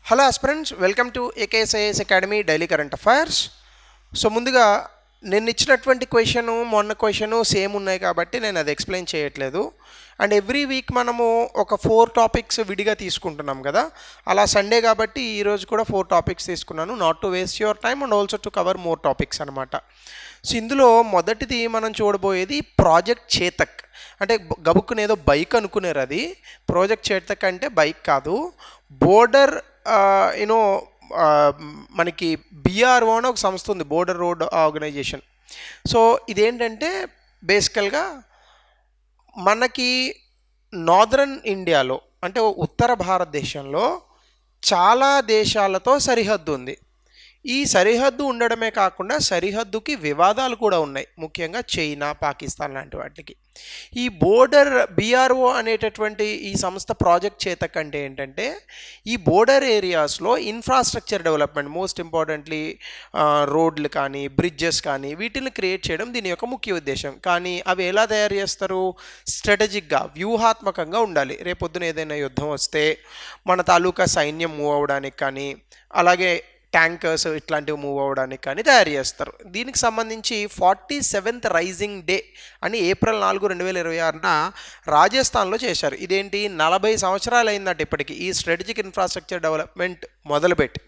Hello aspirants, welcome to ఏకేఎస్ఐఎస్ academy daily current affairs. So ముందుగా నేను ఇచ్చినటువంటి మొన్న క్వశ్చను సేమ్ ఉన్నాయి కాబట్టి నేను అది ఎక్స్ప్లెయిన్ చేయట్లేదు. అండ్ ఎవ్రీ వీక్ మనము ఒక 4 టాపిక్స్ విడిగా తీసుకుంటున్నాం కదా. అలా సండే కాబట్టి ఈరోజు కూడా 4 టాపిక్స్ తీసుకున్నాను, not to waste your time and also to cover more topics అనమాట. సో ఇందులో మొదటిది మనం చూడబోయేది ప్రాజెక్ట్ చేతక్. అంటే గబుక్కునేదో బైక్ అనుకునేరు, అది ప్రాజెక్ట్ చేతక్ అంటే బైక్ కాదు. బోర్డర్ యూనో మనకి బిఆర్ఓ అని ఒక సంస్థ ఉంది, బోర్డర్ రోడ్ ఆర్గనైజేషన్. సో ఇదేంటంటే బేసికల్గా మనకి నార్దర్న్ ఇండియాలో అంటే ఉత్తర భారతదేశంలో చాలా దేశాలతో సరిహద్దు ఉంది. ఈ సరిహద్దు ఉండడమే కాకుండా సరిహద్దుకి వివాదాలు కూడా ఉన్నాయి, ముఖ్యంగా చైనా, పాకిస్తాన్ లాంటి వాటికి. ఈ బోర్డర్ బిఆర్ఓ అనేటటువంటి ఈ సంస్థ ప్రాజెక్ట్ చేతక్ అంటే ఏంటంటే ఈ బోర్డర్ ఏరియాస్లో ఇన్ఫ్రాస్ట్రక్చర్ డెవలప్మెంట్, మోస్ట్ ఇంపార్టెంట్లీ రోడ్లు కానీ బ్రిడ్జెస్ కానీ వీటిని క్రియేట్ చేయడం దీని యొక్క ముఖ్య ఉద్దేశం. కానీ అవి ఎలా తయారు చేస్తారు? స్ట్రాటజిక్గా, వ్యూహాత్మకంగా ఉండాలి. రేపొద్దున ఏదైనా యుద్ధం వస్తే మన తాలూకా సైన్యం మూవ్ అవ్వడానికి కానీ, అలాగే ట్యాంకర్స్ ఇట్లాంటివి మూవ్ అవ్వడానికి కానీ తయారు చేస్తారు. దీనికి సంబంధించి 47th రైజింగ్ డే అని April 4, 2026న రాజస్థాన్లో చేశారు. ఇదేంటి, 40 సంవత్సరాలు అయిందట ఇప్పటికి ఈ స్ట్రాటజిక్ ఇన్ఫ్రాస్ట్రక్చర్ డెవలప్మెంట్ మొదలుపెట్టి,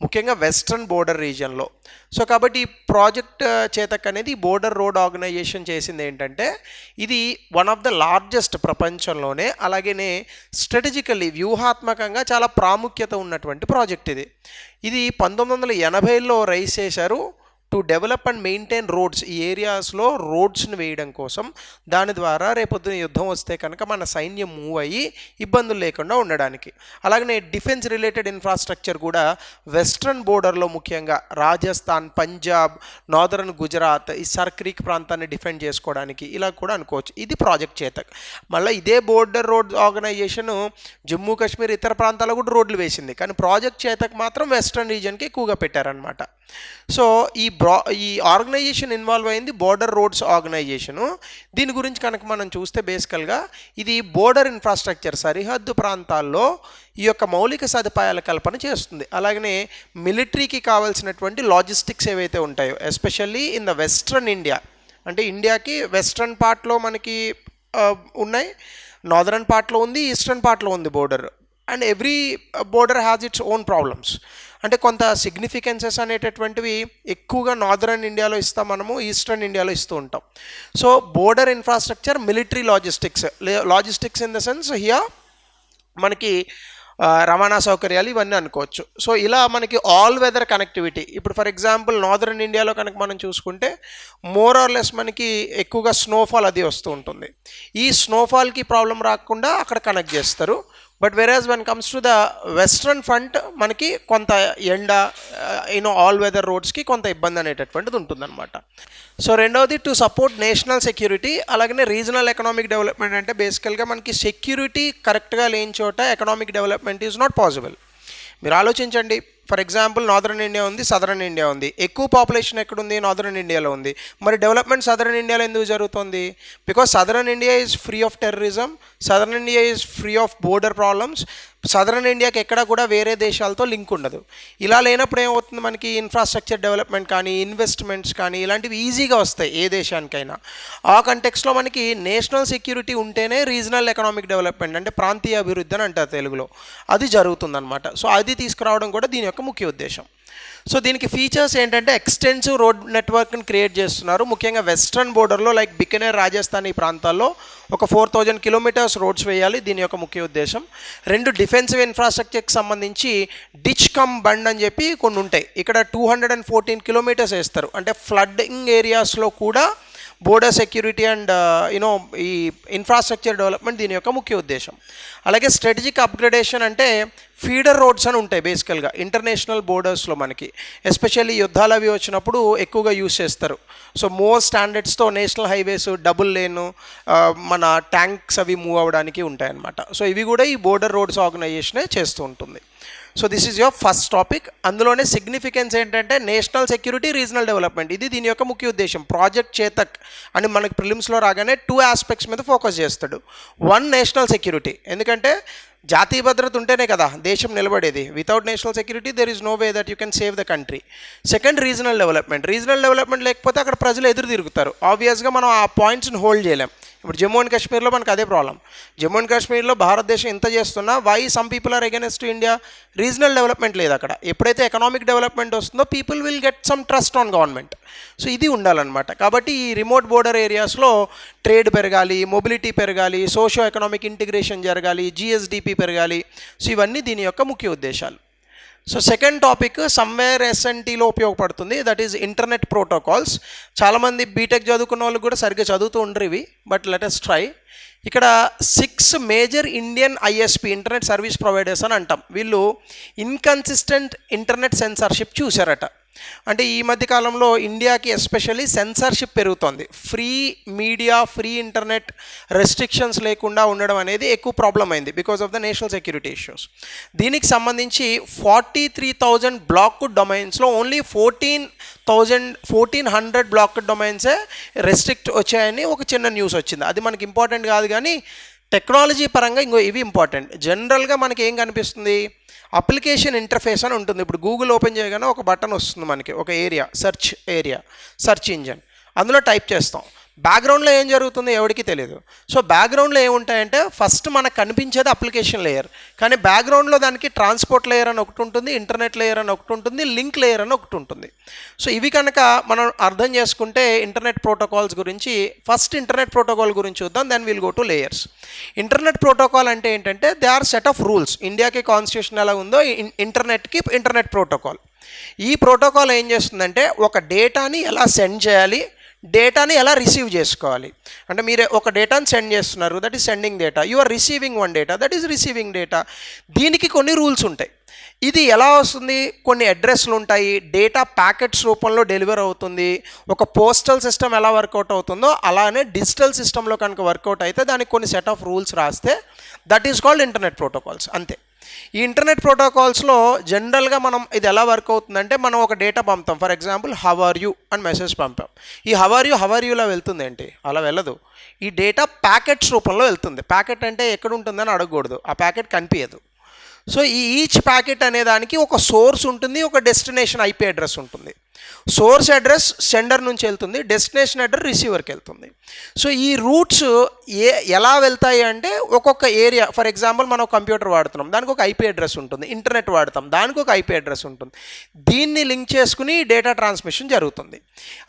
ముఖ్యంగా వెస్ట్రన్ బోర్డర్ రీజియన్లో. సో కాబట్టి ఈ ప్రాజెక్ట్ చేతక్ అనేది బోర్డర్ రోడ్ ఆర్గనైజేషన్ చేసింది ఏంటంటే ఇది వన్ ఆఫ్ ద లార్జెస్ట్ ప్రపంచంలోనే, అలాగనే స్ట్రాటజికల్లీ వ్యూహాత్మకంగా చాలా ప్రాముఖ్యత ఉన్నటువంటి ప్రాజెక్ట్ ఇది. ఇది 1980లో రైజ్ చేశారు to develop and maintain roads. ఈ ఏరియాస్లో రోడ్స్ని వేయడం కోసం, దాని ద్వారా రేపొద్దున యుద్ధం వస్తే కనుక మన సైన్యం మూవ్ అయ్యి ఇబ్బందులు లేకుండా ఉండడానికి. అలాగనే డిఫెన్స్ రిలేటెడ్ ఇన్ఫ్రాస్ట్రక్చర్ కూడా వెస్ట్రన్ బోర్డర్లో, ముఖ్యంగా రాజస్థాన్, పంజాబ్, నార్దర్న్ గుజరాత్, ఈ సర్క్రీక్ ప్రాంతాన్ని డిఫెండ్ చేసుకోవడానికి ఇలా కూడా అనుకోవచ్చు. ఇది ప్రాజెక్ట్ చేతక్. మళ్ళీ ఇదే border road organisation Jammu Kashmir ఇతర ప్రాంతాల్లో కూడా రోడ్లు వేసింది, కానీ ప్రాజెక్ట్ చేతక్ మాత్రం వెస్ట్రన్ రీజియన్కి ఎక్కువగా పెట్టారనమాట. సో ఈ ఆర్గనైజేషన్ ఇన్వాల్వ్ అయింది బోర్డర్ రోడ్స్ ఆర్గనైజేషను. దీని గురించి కనుక మనం చూస్తే బేసికల్గా ఇది బోర్డర్ ఇన్ఫ్రాస్ట్రక్చర్, సరిహద్దు ప్రాంతాల్లో ఈ యొక్క మౌలిక సదుపాయాల కల్పన చేస్తుంది. అలాగనే మిలిటరీకి కావాల్సినటువంటి లాజిస్టిక్స్ ఏవైతే ఉంటాయో, especially in the western India, అంటే ఇండియాకి వెస్ట్రన్ పార్ట్లో మనకి ఉన్నాయి, నార్దర్న్ పార్ట్లో ఉంది, ఈస్టర్న్ పార్ట్లో ఉంది border. And every border has its own problems. అంటే కొంత సిగ్నిఫికెన్సెస్ అనేటటువంటివి ఎక్కువగా నార్దర్న్ ఇండియాలో ఇస్తాం మనము, ఈస్టర్న్ ఇండియాలో ఇస్తూ ఉంటాం. So border infrastructure, military logistics in the sense here మనకి రవాణా సౌకర్యాలు ఇవన్నీ అనుకోవచ్చు. సో ఇలా మనకి ఆల్ వెదర్ కనెక్టివిటీ. ఇప్పుడు ఫర్ ఎగ్జాంపుల్ నార్దర్న్ ఇండియాలో కనుక మనం చూసుకుంటే మోర్ ఆర్ లెస్ మనకి ఎక్కువగా స్నోఫాల్ అది వస్తూ ఉంటుంది. ఈ స్నోఫాల్కి ప్రాబ్లం రాకుండా అక్కడ కనెక్ట్ చేస్తారు. బట్ వెరాజ్ when comes to the western front మనకి కొంత ఎండ, ఆల్ వెదర్ రోడ్స్కి కొంత ఇబ్బంది అనేటటువంటిది ఉంటుందన్నమాట. సో రెండవది టు సపోర్ట్ నేషనల్ సెక్యూరిటీ, అలాగనే రీజనల్ ఎకనామిక్ డెవలప్మెంట్. అంటే బేసికల్గా మనకి సెక్యూరిటీ కరెక్ట్గా లేని చోట economic development is not possible. మీరు ఆలోచించండి, ఫర్ ఎగ్జాంపుల్ నార్దర్న్ ఇండియా ఉంది, సదరన్ ఇండియా ఉంది. ఎక్కువ పాపులేషన్ ఎక్కడుంది? నార్దర్న్ ఇండియాలో ఉంది. మరి డెవలప్మెంట్ సదరన్ ఇండియాలో ఎందుకు జరుగుతుంది? Because southern India is free of terrorism, southern India is free of border problems. Southern ఇండియాకి ఎక్కడ కూడా వేరే దేశాలతో లింక్ ఉండదు. ఇలా లేనప్పుడు ఏమవుతుంది, మనకి ఇన్ఫ్రాస్ట్రక్చర్ డెవలప్మెంట్ కానీ, ఇన్వెస్ట్మెంట్స్ కానీ ఇలాంటివి ఈజీగా వస్తాయి ఏ దేశానికైనా. ఆ కంటెక్స్లో మనకి నేషనల్ సెక్యూరిటీ ఉంటేనే రీజనల్ ఎకనామిక్ డెవలప్మెంట్, అంటే ప్రాంతీయ అభివృద్ధి అని అంటారు తెలుగులో, అది జరుగుతుందన్నమాట. సో అది తీసుకురావడం కూడా దీని యొక్క ముఖ్య ఉద్దేశం. సో దీనికి ఫీచర్స్ ఏంటంటే ఎక్స్టెన్సివ్ రోడ్ నెట్వర్క్ని క్రియేట్ చేస్తున్నారు, ముఖ్యంగా వెస్ట్రన్ బోర్డర్లో లైక్ బికనేర్, రాజస్థాన్ ఈ ప్రాంతాల్లో ఒక 4000 కిలోమీటర్స్ రోడ్స్ వేయాలి. దీని యొక్క ముఖ్య ఉద్దేశం. 2 డిఫెన్సివ్ ఇన్ఫ్రాస్ట్రక్చర్కి సంబంధించి డిచ్ కమ్ బండ్ అని చెప్పి కొన్ని ఉంటాయి. ఇక్కడ 214 కిలోమీటర్స్ వేస్తారు. అంటే ఫ్లడ్డింగ్ ఏరియాస్లో కూడా బోర్డర్ సెక్యూరిటీ అండ్ ఈ ఇన్ఫ్రాస్ట్రక్చర్ డెవలప్మెంట్ దీని యొక్క ముఖ్య ఉద్దేశం. అలాగే స్ట్రాటజిక్ అప్గ్రేడేషన్, అంటే ఫీడర్ రోడ్స్ అని ఉంటాయి బేసికల్గా ఇంటర్నేషనల్ బోర్డర్స్లో మనకి, ఎస్పెషల్లీ యుద్ధాలు అవి వచ్చినప్పుడు ఎక్కువగా యూజ్ చేస్తారు. సో మోర్ స్టాండర్డ్స్తో నేషనల్ హైవేస్, డబుల్ లేను, మన ట్యాంక్స్ అవి మూవ్ అవ్వడానికి ఉంటాయన్నమాట. సో ఇవి కూడా ఈ బోర్డర్ రోడ్స్ ఆర్గనైజేషనే చేస్తూ ఉంటుంది. So this is your first topic. అందులోనే సిగ్నిఫికెన్స్ ఏంటంటే నేషనల్ సెక్యూరిటీ, రీజనల్ డెవలప్మెంట్, ఇది దీని యొక్క ముఖ్య ఉద్దేశం. ప్రాజెక్ట్ చేతక్ అని మనకి ప్రిలిమ్స్లో రాగానే 2 ఆస్పెక్ట్స్ మీద ఫోకస్ చేస్తాడు. 1 నేషనల్ సెక్యూరిటీ, ఎందుకంటే జాతీయ భద్రత ఉంటేనే కదా దేశం నిలబడేది. Without national security there is no way that you can save the country. Second, regional development లేకపోతే అక్కడ ప్రజలు ఎదురు తిరుగుతారు. ఆబ్వియస్గా మనం ఆ పాయింట్స్ని హోల్డ్ చేయలేం. ఇప్పుడు జమ్మూ అండ్ కాశ్మీర్లో మనకు అదే ప్రాబ్లం. జమ్మూ అండ్ కాశ్మీర్లో భారతదేశం ఎంత చేస్తున్నా why some people are against to India? Regional development లేదు అక్కడ. ఎప్పుడైతే ఎకనామిక్ డెవలప్మెంట్ వస్తుందో people will get some trust on government. So ఇది ఉండాలన్నమాట. కాబట్టి ఈ రిమోట్ బోర్డర్ ఏరియాస్లో ట్రేడ్ పెరగాలి, మొబిలిటీ పెరగాలి, సోషో ఎకనామిక్ ఇంటిగ్రేషన్ జరగాలి, జిఎస్డిపి పెరగాలి. సో ఇవన్నీ దీని యొక్క ముఖ్య ఉద్దేశాలు. సో సెకండ్ టాపిక్ సమ్వేర్ ఎస్ఎన్టీలో ఉపయోగపడుతుంది, దట్ ఈజ్ ఇంటర్నెట్ ప్రోటోకాల్స్. చాలామంది బీటెక్ చదువుకున్న వాళ్ళు కూడా సరిగ్గా చదువుతూ ఉండరు ఇవి, బట్ లెట్ us ట్రై. ఇక్కడ 6 major Indian ISP internet service providers అని అంటాం. వీళ్ళు ఇన్కన్సిస్టెంట్ ఇంటర్నెట్ సెన్సార్షిప్ చూశారట. అంటే ఈ మధ్య కాలంలో ఇండియాకి ఎస్పెషల్లీ సెన్సార్షిప్ పెరుగుతోంది. Free media, free internet restrictions లేకుండా ఉండడం అనేది ఎక్కువ ప్రాబ్లం అయింది because of the national security issues. దీనికి సంబంధించి 43,000 బ్లాక్డ్ డొమైన్స్లో ఓన్లీ 1400 బ్లాక్డ్ డొమైన్సే రెస్ట్రిక్ట్ వచ్చాయని ఒక చిన్న న్యూస్ వచ్చింది. అది మనకి ఇంపార్టెంట్ కాదు, కానీ టెక్నాలజీ పరంగా ఇంకో ఇవి ఇంపార్టెంట్. జనరల్గా మనకి ఏం కనిపిస్తుంది, అప్లికేషన్ ఇంటర్ఫేస్ అని ఉంటుంది. ఇప్పుడు గూగుల్ ఓపెన్ చేయగానే ఒక బటన్ వస్తుంది మనకి, ఒక ఏరియా, సెర్చ్ ఇంజన్. అందులో టైప్ చేస్తాం. బ్యాక్గ్రౌండ్లో ఏం జరుగుతుందో ఎవరికి తెలియదు. సో బ్యాక్గ్రౌండ్లో ఏముంటాయంటే ఫస్ట్ మనకు కనిపించేది అప్లికేషన్ లేయర్, కానీ బ్యాక్గ్రౌండ్లో దానికి ట్రాన్స్పోర్ట్ లేయర్ అని ఒకటి ఉంటుంది, ఇంటర్నెట్ లేయర్ అని ఒకటి ఉంటుంది, లింక్ లేయర్ అని ఒకటి ఉంటుంది. సో ఇవి కనుక మనం అర్థం చేసుకుంటే ఇంటర్నెట్ ప్రోటోకాల్స్ గురించి, ఫస్ట్ ఇంటర్నెట్ ప్రోటోకాల్ గురించి చూద్దాం, then will go to layers. Internet protocol అంటే ఏంటంటే they are set of rules. ఇండియాకి కాన్స్టిట్యూషన్ ఎలా ఉందో ఇంటర్నెట్కి ఇంటర్నెట్ ప్రోటోకాల్. ఈ ప్రోటోకాల్ ఏం చేస్తుందంటే ఒక డేటాని ఎలా సెండ్ చేయాలి, డేటాని ఎలా రిసీవ్ చేసుకోవాలి. అంటే మీరు ఒక డేటాని సెండ్ చేస్తున్నారు, that is sending data. You are receiving one data, that is receiving data. దీనికి కొన్ని రూల్స్ ఉంటాయి. ఇది ఎలా వస్తుంది, కొన్ని అడ్రస్లు ఉంటాయి, డేటా ప్యాకెట్స్ రూపంలో డెలివర్ అవుతుంది. ఒక పోస్టల్ సిస్టమ్ ఎలా వర్కౌట్ అవుతుందో అలానే డిజిటల్ సిస్టంలో కనుక వర్కౌట్ అయితే దానికి కొన్ని సెట్ ఆఫ్ రూల్స్ రాస్తే that is called internet protocols. అంతే. ఈ ఇంటర్నెట్ ప్రోటోకాల్స్లో జనరల్గా మనం ఇది ఎలా వర్క్ అవుతుందంటే మనం ఒక డేటా పంపుతాం. For example how are you అని మెసేజ్ పంపాం. ఈ హౌ ఆర్ యూలా వెళ్తుంది ఏంటి, అలా వెళ్ళదు. ఈ డేటా ప్యాకెట్స్ రూపంలో వెళ్తుంది. ప్యాకెట్ అంటే ఎక్కడ ఉంటుందని అడగకూడదు, ఆ ప్యాకెట్ కనిపించదు. సో ఈ ఈచ్ ప్యాకెట్ అనే దానికి ఒక సోర్స్ ఉంటుంది, ఒక డెస్టినేషన్ ఐపీ అడ్రస్ ఉంటుంది. సోర్స్ అడ్రస్ సెండర్ నుంచి వెళ్తుంది, డెస్టినేషన్ అడ్రస్ రిసీవర్కి వెళ్తుంది. సో ఈ రూట్స్ ఎలా వెళ్తాయి అంటే ఒక్కొక్క ఏరియా, ఫర్ ఎగ్జాంపుల్ మనం కంప్యూటర్ వాడుతున్నాం, దానికి ఒక ఐపీ అడ్రస్ ఉంటుంది. ఇంటర్నెట్ వాడతాం, దానికి ఒక ఐపీ అడ్రస్ ఉంటుంది. దీన్ని లింక్ చేసుకుని డేటా ట్రాన్స్మిషన్ జరుగుతుంది.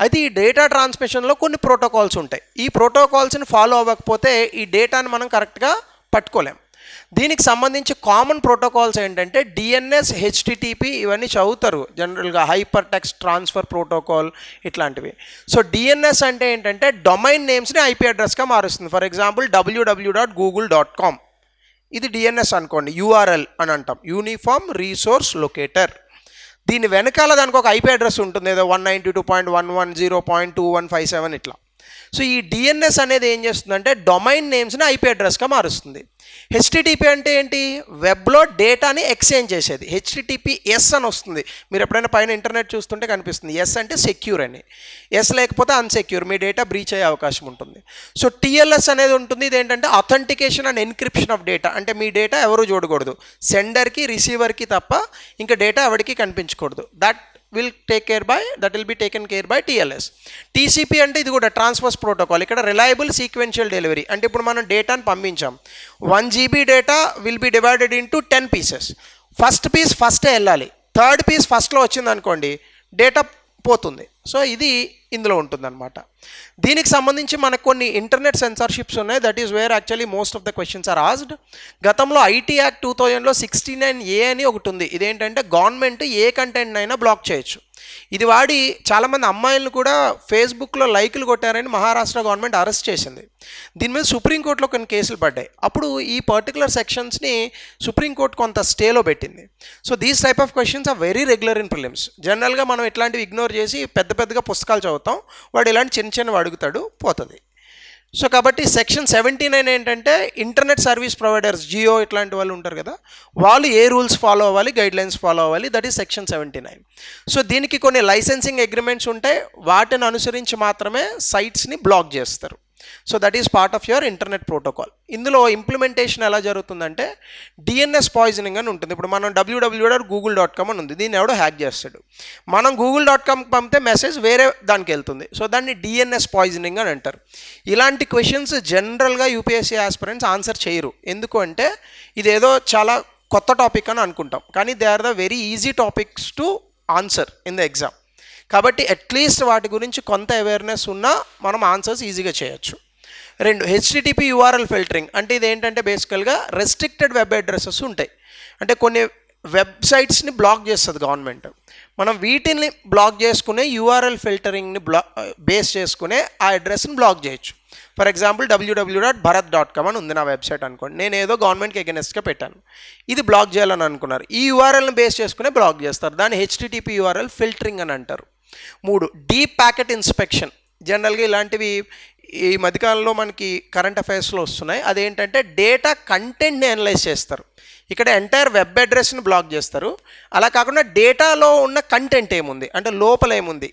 అయితే ఈ డేటా ట్రాన్స్మిషన్లో కొన్ని ప్రోటోకాల్స్ ఉంటాయి. ఈ ప్రోటోకాల్స్ని ఫాలో అవ్వకపోతే ఈ డేటాని మనం కరెక్ట్గా పట్టుకోలేం. దీనికి సంబంధించి కామన్ ప్రోటోకాల్స్ ఏంటంటే డిఎన్ఎస్, హెచ్టిటిపి, ఇవన్నీ చదువుతారు జనరల్గా, హైపర్ టెక్స్ట్ ట్రాన్స్ఫర్ ప్రోటోకాల్ ఇట్లాంటివి. సో డిఎన్ఎస్ అంటే ఏంటంటే డొమైన్ నేమ్స్ని ఐపీ అడ్రస్గా మారుస్తుంది. ఫర్ ఎగ్జాంపుల్ www.google.com, ఇది డిఎన్ఎస్ అనుకోండి. యూఆర్ఎల్ అని అంటాం, యూనిఫామ్ రీసోర్స్ లొకేటర్. దీని వెనకాల దానికి ఒక ఐపీ అడ్రస్ ఉంటుంది, ఏదో 192.110.2157 ఇట్లా. సో ఈ డిఎన్ఎస్ అనేది ఏం చేస్తుందంటే డొమైన్ నేమ్స్ని ఐపీ అడ్రస్గా మారుస్తుంది. హెచ్టిటిపి అంటే ఏంటి, వెబ్లో డేటాని ఎక్స్చేంజ్ చేసేది. హెచ్టిటిపిఎస్ అని వస్తుంది, మీరు ఎప్పుడైనా పైన ఇంటర్నెట్ చూస్తుంటే కనిపిస్తుంది. ఎస్ అంటే సెక్యూర్ అని, ఎస్ లేకపోతే అన్సెక్యూర్, మీ డేటా బ్రీచ్ అయ్యే అవకాశం ఉంటుంది. సో టిఎల్ఎస్ అనేది ఉంటుంది, ఇదేంటంటే authentication and encryption of data. అంటే మీ డేటా ఎవరు చూడకూడదు, సెండర్కి రిసీవర్కి తప్ప ఇంకా డేటా ఎవరికి కనిపించకూడదు. That will be taken care by TLS. TCP అంటే ఇది కూడా ట్రాన్స్ఫర్స్ ప్రోటోకాల్. ఇక్కడ రిలయబుల్ సీక్వెన్షియల్ డెలివరీ. అంటే ఇప్పుడు మనం డేటాను పంపించాం, 1 GB data will be divided into 10 pieces. First piece ఫస్టే వెళ్ళాలి, థర్డ్ పీస్ ఫస్ట్లో వచ్చింది అనుకోండి డేటా పోతుంది. సో ఇది ఇందులో ఉంటుందన్నమాట. దీనికి సంబంధించి మనకు కొన్ని ఇంటర్నెట్ సెన్సార్షిప్స్ ఉన్నాయి. That is where actually most of the questions are asked. గతంలో ఐటీ యాక్ట్ 2000లో 69A అని ఒకటి ఉంది. ఇదేంటంటే గవర్నమెంట్ ఏ కంటెంట్ అయినా బ్లాక్ చేయొచ్చు. ఇది వాడి చాలామంది అమ్మాయిలను కూడా ఫేస్బుక్లో లైకులు కొట్టారని మహారాష్ట్ర గవర్నమెంట్ అరెస్ట్ చేసింది. దీని మీద సుప్రీంకోర్టులో కొన్ని కేసులు పడ్డాయి. అప్పుడు ఈ పర్టికులర్ సెక్షన్స్ని సుప్రీంకోర్టు కొంత స్టేలో పెట్టింది. So these type of questions are very regular in prelims. జనరల్గా మనం ఇట్లాంటివి ఇగ్నోర్ చేసి పెద్దగా పుస్తకాలు చదువుతాం, వాడు ఇలాంటి చిన్నవి అడుగుతాడు, పోతుంది. సో కాబట్టి సెక్షన్ 79 ఏంటంటే ఇంటర్నెట్ సర్వీస్ ప్రొవైడర్స్, జియో ఇట్లాంటి వాళ్ళు ఉంటారు కదా, వాళ్ళు ఏ రూల్స్ ఫాలో అవ్వాలి, గైడ్లైన్స్ ఫాలో అవ్వాలి, దట్ ఈస్ సెక్షన్ 79. సో దీనికి కొన్ని లైసెన్సింగ్ అగ్రిమెంట్స్ ఉంటాయి, వాటిని అనుసరించి మాత్రమే సైట్స్ని బ్లాక్ చేస్తారు. So that is part of your internet protocol. ఇందులో ఇంప్లిమెంటేషన్ ఎలా జరుగుతుందంటే డిఎన్ఎస్ పాయిజనింగ్ అని ఉంటుంది. ఇప్పుడు మనం www.google.com అని ఉంది, దీన్ని ఎవడో హ్యాక్ చేస్తాడు. మనం google.com పంపితే మెసేజ్ వేరే దానికి వెళ్తుంది. సో దాన్ని డిఎన్ఎస్ పాయిజనింగ్ అని అంటారు. ఇలాంటి క్వశ్చన్స్ జనరల్గా యూపీఎస్సీ ఆస్పిరెంట్స్ ఆన్సర్ చేయరు. ఎందుకు అంటే ఇదేదో చాలా కొత్త టాపిక్ అని అనుకుంటాం, కానీ they are the very easy topics to answer in the exam. కాబట్టి అట్లీస్ట్ వాటి గురించి కొంత అవేర్నెస్ ఉన్నా మనం ఆన్సర్స్ ఈజీగా చేయొచ్చు. 2, హెచ్టిటిపి యూఆర్ఎల్ ఫిల్టరింగ్ అంటే ఇది ఏంటంటే బేసికల్గా రెస్ట్రిక్టెడ్ వెబ్ అడ్రసెస్ ఉంటాయి. అంటే కొన్ని వెబ్సైట్స్ని బ్లాక్ చేస్తుంది గవర్నమెంట్. మనం వీటిని బ్లాక్ చేసుకునే యూఆర్ఎల్ ఫిల్టరింగ్ని బేస్ చేసుకునే ఆ అడ్రస్ని బ్లాక్ చేయొచ్చు. ఫర్ ఎగ్జాంపుల్ www.bharat.com అని ఉంది నా వెబ్సైట్ అనుకోండి, నేను ఏదో గవర్నమెంట్కి ఎగెనెస్ట్గా పెట్టాను, ఇది బ్లాక్ చేయాలని అనుకున్నారు, ఈ యూఆర్ఎల్ని బేస్ చేసుకునే బ్లాక్ చేస్తారు. దాన్ని హెచ్టిటిపి యూఆర్ఎల్ ఫిల్టరింగ్ అని అంటారు. 3, డీప్ ప్యాకెట్ ఇన్స్పెక్షన్. జనరల్గా ఇలాంటివి ఈ మధ్యకాలంలో మనకి కరెంట్ అఫైర్స్లో వస్తున్నాయి. అదేంటంటే డేటా కంటెంట్ని అనలైజ్ చేస్తారు. ఇక్కడ ఎంటైర్ వెబ్ అడ్రస్ని బ్లాక్ చేస్తారు. అలా కాకుండా డేటాలో ఉన్న కంటెంట్ ఏముంది అంటే లోపల ఏముంది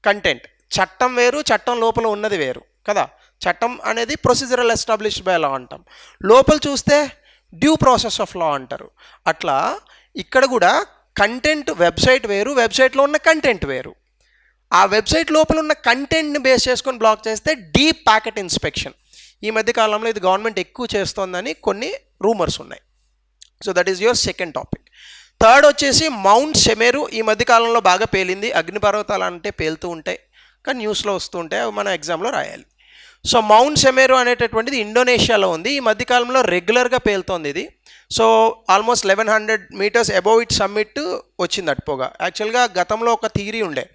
కంటెంట్. చట్టం వేరు, చట్టం లోపల ఉన్నది వేరు కదా. చట్టం అనేది ప్రొసీజరల్ ఎస్టాబ్లిష్డ్ బై లా అంటాం, లోపల చూస్తే డ్యూ ప్రాసెస్ ఆఫ్ లా అంటారు. అట్లా ఇక్కడ కూడా కంటెంట్ వెబ్సైట్ వేరు, వెబ్సైట్లో ఉన్న కంటెంట్ వేరు. ఆ వెబ్సైట్ లోపల ఉన్న కంటెంట్ని బేస్ చేసుకొని బ్లాక్ చేస్తే డీప్ ప్యాకెట్ ఇన్స్పెక్షన్. ఈ మధ్య కాలంలో ఇది గవర్నమెంట్ ఎక్కువ చేస్తోందని కొన్ని రూమర్స్ ఉన్నాయి. So that is your second topic. 3 వచ్చేసి మౌంట్ సెమెరు. ఈ మధ్యకాలంలో బాగా పేలింది. అగ్నిపర్వతాలు అంటే పేలుతూ ఉంటాయి కానీ న్యూస్లో వస్తూ ఉంటాయి, అవి మన ఎగ్జామ్లో రాయాలి. సో మౌంట్ సెమెరు అనేటటువంటిది ఇండోనేషియాలో ఉంది. ఈ మధ్యకాలంలో రెగ్యులర్గా పేలుతోంది ఇది. So almost 1100 meters above it summit వచ్చింది అటుపోగా. యాక్చువల్గా గతంలో ఒక థియరీ ఉండే,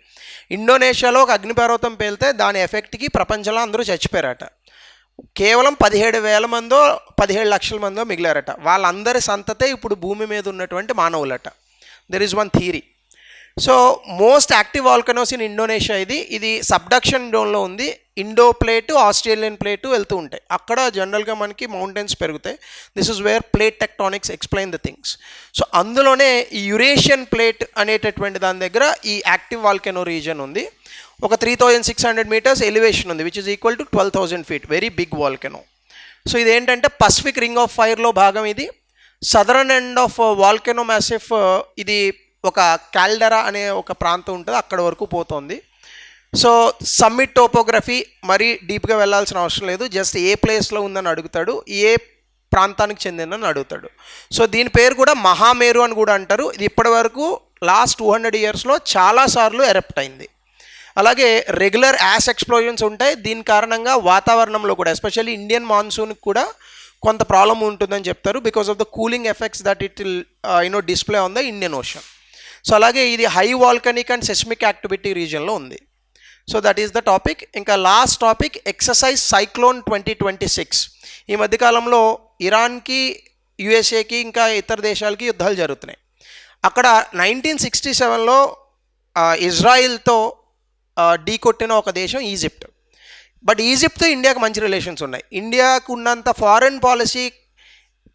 ఇండోనేషియాలో ఒక అగ్నిపర్వతం పేలితే దాని ఎఫెక్ట్కి ప్రపంచంలో అందరూ చచ్చిపోయారట. కేవలం 17,000 మందో 17 లక్షల మందో మిగిలారట. వాళ్ళందరి సంతతే ఇప్పుడు భూమి మీద ఉన్నటువంటి మానవులట. There is one theory. So most active volcanoes in Indonesia ఇది సబ్డక్షన్ జోన్లో ఉంది. ఇండో ప్లేటు, ఆస్ట్రేలియన్ ప్లేటు వెళ్తూ ఉంటాయి. అక్కడ జనరల్గా మనకి మౌంటైన్స్ పెరుగుతాయి. This is where plate tectonics explain the things. So అందులోనే ఈ యురేషియన్ ప్లేట్ అనేటటువంటి దాని దగ్గర ఈ యాక్టివ్ వాల్కనో రీజన్ ఉంది. ఒక 3600 meters ఎలివేషన్ ఉంది, which is equal to 12,000 feet. Very big volcano. So ఇదేంటంటే పసిఫిక్ రింగ్ ఆఫ్ ఫైర్లో భాగం ఇది. Southern end of volcano massif ఇది ఒక కాల్డెరా అనే ఒక ప్రాంతం ఉంటుంది, అక్కడ వరకు పోతుంది. సో సమ్మిట్ టోపోగ్రఫీ మరీ డీప్గా వెళ్ళాల్సిన అవసరం లేదు, జస్ట్ ఏ ప్లేస్లో ఉందని అడుగుతాడు, ఏ ప్రాంతానికి చెందిందని అడుగుతాడు. సో దీని పేరు కూడా మహామేరు అని కూడా అంటారు. ఇది ఇప్పటి వరకు లాస్ట్ 200 yearsలో చాలాసార్లు ఎరప్ట్ అయింది. అలాగే రెగ్యులర్ యాష్ ఎక్స్ప్లోజన్స్ ఉంటాయి. దీని కారణంగా వాతావరణంలో కూడా ఎస్పెషల్లీ ఇండియన్ మాన్సూన్కి కూడా కొంత ప్రాబ్లం ఉంటుందని చెప్తారు, because of the cooling effects that it will display on the Indian Ocean. So అలాగే ఇది high volcanic and seismic activity రీజియన్లో ఉంది. So that is the topic. ఇంకా లాస్ట్ టాపిక్ ఎక్సర్సైజ్ సైక్లోన్ 2026. ఈ మధ్యకాలంలో ఇరాన్కి, యుఎస్ఏకి ఇంకా ఇతర దేశాలకి యుద్ధాలు జరుగుతున్నాయి. అక్కడ 1967లో ఇజ్రాయిల్తో ఢీకొట్టిన ఒక దేశం ఈజిప్ట్. బట్ ఈజిప్ట్తో ఇండియాకి మంచి రిలేషన్స్ ఉన్నాయి. ఇండియాకు ఉన్నంత ఫారెన్ పాలసీ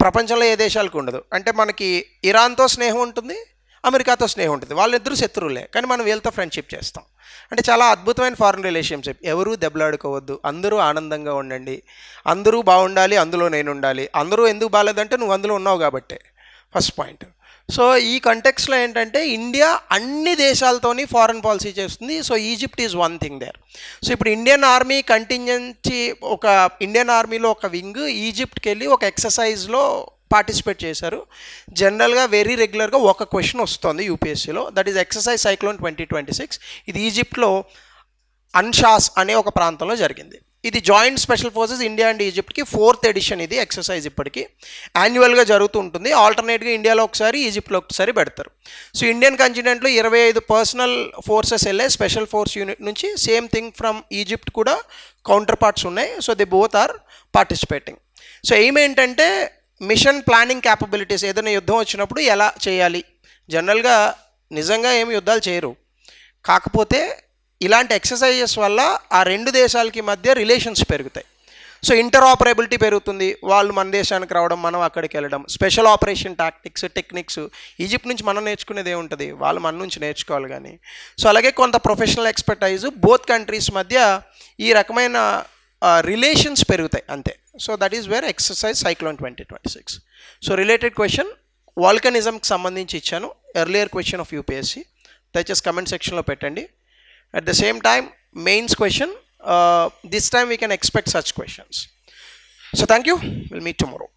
ప్రపంచంలో ఏ దేశాలకు ఉండదు. అంటే మనకి ఇరాన్తో స్నేహం ఉంటుంది, అమెరికాతో స్నేహం ఉంటుంది, వాళ్ళిద్దరూ శత్రువులే, కానీ మనం వీళ్ళతో ఫ్రెండ్షిప్ చేస్తాం. అంటే చాలా అద్భుతమైన ఫారెన్ రిలేషన్షిప్. ఎవరూ దెబ్బలాడుకోవద్దు, అందరూ ఆనందంగా ఉండండి, అందరూ బాగుండాలి, అందులో నేను ఉండాలి. అందరూ ఎందుకు బాగాలేదంటే నువ్వు అందులో ఉన్నావు కాబట్టే, ఫస్ట్ పాయింట్. సో ఈ కంటెక్స్లో ఏంటంటే ఇండియా అన్ని దేశాలతోని ఫారెన్ పాలసీ చేస్తుంది. So Egypt is one thing there. So ఇప్పుడు ఇండియన్ ఆర్మీ కంటింజెన్సీ, ఒక ఇండియన్ ఆర్మీలో ఒక వింగ్ ఈజిప్ట్కి వెళ్ళి ఒక ఎక్సర్సైజ్లో పార్టిసిపేట్ చేశారు. జనరల్గా వెరీ రెగ్యులర్గా ఒక క్వశ్చన్ వస్తుంది యూపీఎస్సీలో, దట్ ఈజ్ ఎక్సర్సైజ్ సైక్లోన్ 2026. ఇది ఈజిప్ట్లో అన్షాస్ అనే ఒక ప్రాంతంలో జరిగింది. ఇది joint special forces India and ఈజిప్ట్కి 4th edition ఇది ఎక్సర్సైజ్. ఇప్పటికీ యాన్యువల్గా జరుగుతూ ఉంటుంది. ఆల్టర్నేట్గా ఇండియాలో ఒకసారి, ఈజిప్ట్లో ఒకసారి పెడతారు. సో ఇండియన్ కంటినెంట్లో 25 పర్సనల్ ఫోర్సెస్ వెళ్ళే స్పెషల్ ఫోర్స్ యూనిట్ నుంచి సేమ్ థింగ్ ఫ్రమ్ ఈజిప్ట్ కూడా కౌంటర్ పార్ట్స్ ఉన్నాయి. So they both are participating. So aim ఏంటంటే మిషన్ ప్లానింగ్ క్యాపబిలిటీస్. ఏదైనా యుద్ధం వచ్చినప్పుడు ఎలా చేయాలి. జనరల్గా నిజంగా ఏమి యుద్ధాలు చేయరు, కాకపోతే ఇలాంటి ఎక్సర్సైజెస్ వల్ల ఆ రెండు దేశాలకి మధ్య రిలేషన్స్ పెరుగుతాయి. సో ఇంటర్ఆపరబిలిటీ పెరుగుతుంది, వాళ్ళు మన దేశానికి రావడం, మనం అక్కడికి వెళ్ళడం. Special operation tactics, techniques Egypt నుంచి మనం నేర్చుకునేది ఏముంటుంది, వాళ్ళు మన నుంచి నేర్చుకోవాలి. కానీ సో అలాగే కొంత ప్రొఫెషనల్ ఎక్స్పర్టైజ్ బోత్ కంట్రీస్ మధ్య ఈ రకమైన రిలేషన్స్ పెరుగుతాయి అంతే. So that is where exercise cyclone 2026. So related question వాల్కనిజంకి సంబంధించి ఇచ్చాను, ఎర్లియర్ క్వశ్చన్ ఆఫ్ యూపీఎస్సీ. దయచేసి కమెంట్ సెక్షన్లో పెట్టండి. At the same time mains question, this time we can expect such questions. So thank you, will meet tomorrow.